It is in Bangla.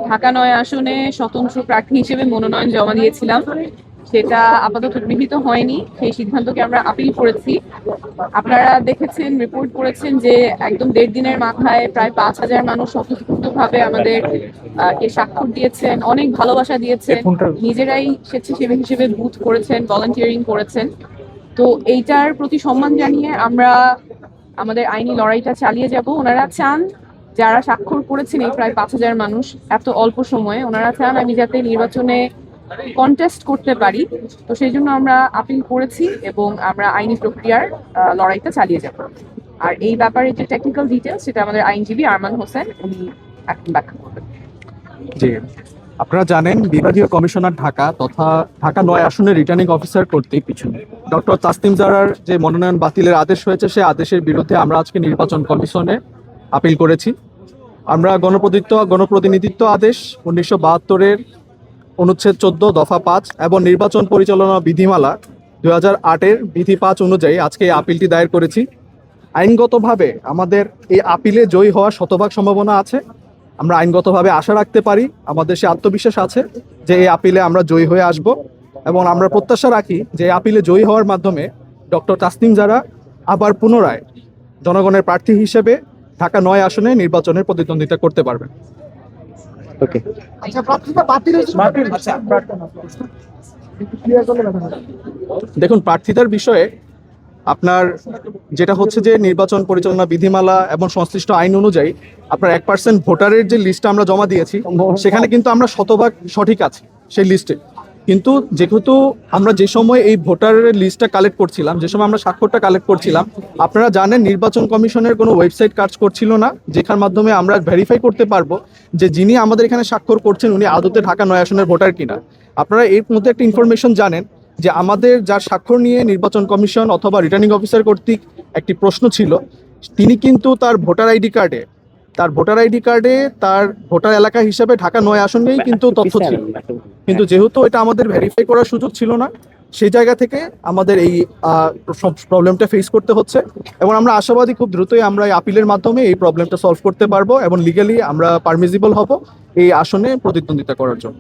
ঢাকা ৯ আসনে স্বতন্ত্র প্রার্থী হিসেবে মনোনয়ন জমা দিয়েছিলাম। সেটা আপাতত গৃহীত হয়নি। সেই সিদ্ধান্তকে আমরা আপিল করেছি। আপনারা দেখেছেন, রিপোর্ট করেছেন যে একদম ১.৫ দিনের মাথায় প্রায় ৫,০০০ মানুষ স্বতঃস্ফূর্তভাবে আমাদের কে স্বাক্ষর দিয়েছেন, অনেক ভালোবাসা দিয়েছেন, নিজেরাই স্বেচ্ছাসেবী হিসেবে বুথ করেছেন, ভলান্টিয়ারিং করেছেন। তো এইটার প্রতি সম্মান জানিয়ে আমরা আমাদের আইনি লড়াইটা চালিয়ে যাব। ওনারা চান, যারা স্বাক্ষর করেছেন এই প্রায় ৫,০০০ মানুষ এত অল্প সময়ে, ওনারা চান আমি যাতে নির্বাচনে কন্টেস্ট করতে পারি। তো সেই জন্য আমরা আপিল করেছি এবং আমরা আইনি প্রক্রিয়ার লড়াইটা চালিয়ে যাব। আর এই ব্যাপারে যে টেকনিক্যাল ডিটেলস সেটা আমাদের আইনজীবী আরমান হোসেন উনি এখন ব্যাখ্যা করবেন। জি, আপনারা জানেন বিভাগীয় কমিশনার ঢাকা তথা ঢাকা ৯ আসনের রিটার্নিং অফিসার কর্তৃক ডক্টর তাসনিম জারার যে মনোনয়ন বাতিলের আদেশ হয়েছে, সেই আদেশের বিরুদ্ধে আমরা আজকে নির্বাচন কমিশনে আপিল করেছি। আমরা গণপ্রতিনিধিত্ব আদেশ ১৯৭২-এর অনুচ্ছেদ ১৪ দফা ৫ এবং নির্বাচন পরিচালনা বিধিমালা ২০০৮-এর বিধি ৫ অনুযায়ী আজকে এই আপিলটি দায়ের করেছি। আইনগতভাবে আমাদের এই আপিলে জয়ী হওয়ার শতভাগ সম্ভাবনা আছে। আমরা আইনগতভাবে আশা রাখতে পারি, আমাদের সে আত্মবিশ্বাস আছে যে এই আপিলে আমরা জয়ী হয়ে আসব এবং আমরা প্রত্যাশা রাখি যে এই আপিলে জয়ী হওয়ার মাধ্যমে ডক্টর তাসনিম জারা আবার পুনরায় জনগণের প্রার্থী হিসেবে ঢাকা ৯ আসনে নির্বাচনের প্রতিদ্বন্দ্বিতা করতে পারবেন। ওকে, দেখুন, প্রার্থিতার বিষয়ে আপনার যেটা হচ্ছে যে নির্বাচন পরিচালনা বিধিমালা এবং সংশ্লিষ্ট আইন অনুযায়ী আপনার 1% ভোটারের যে লিস্টটা আমরা জমা দিয়েছি সেখানে কিন্তু আমরা শতভাগ সঠিক আছি সেই লিস্টে। কিন্তু যেহেতু আমরা যে সময় এই ভোটারের লিস্টটা কালেক্ট করছিলাম, যে সময় আমরা স্বাক্ষরটা কালেক্ট করছিলাম, আপনারা জানেন নির্বাচন কমিশনের কোনো ওয়েবসাইট কাজ করছিল না যেখার মাধ্যমে আমরা ভেরিফাই করতে পারবো যে যিনি আমাদের এখানে স্বাক্ষর করছেন উনি আদতে ঢাকা ৯ আসনের ভোটার কিনা। আপনারা এর মধ্যে একটা ইনফরমেশন জানেন যে আমাদের যার স্বাক্ষর নিয়ে নির্বাচন কমিশন অথবা রিটার্নিং অফিসার কর্তৃক একটি প্রশ্ন ছিল, তিনি কিন্তু তার ভোটার আইডি কার্ডে তার ভোটার এলাকা হিসাবে ঢাকা ৯ আসনেই কিন্তু তথ্য ছিল। কিন্তু যেহেতু এটা আমাদের ভেরিফাই করার সুযোগ ছিল না, সেই জায়গা থেকে আমাদের এই প্রবলেমটা ফেস করতে হচ্ছে এবং আমরা আশাবাদী খুব দ্রুতই আমরা এই আপিলের মাধ্যমে এই প্রবলেমটা সলভ করতে পারবো এবং লিগালি আমরা পারমিসিবল হব এই আসনে প্রতিদ্বন্দ্বিতা করার জন্য।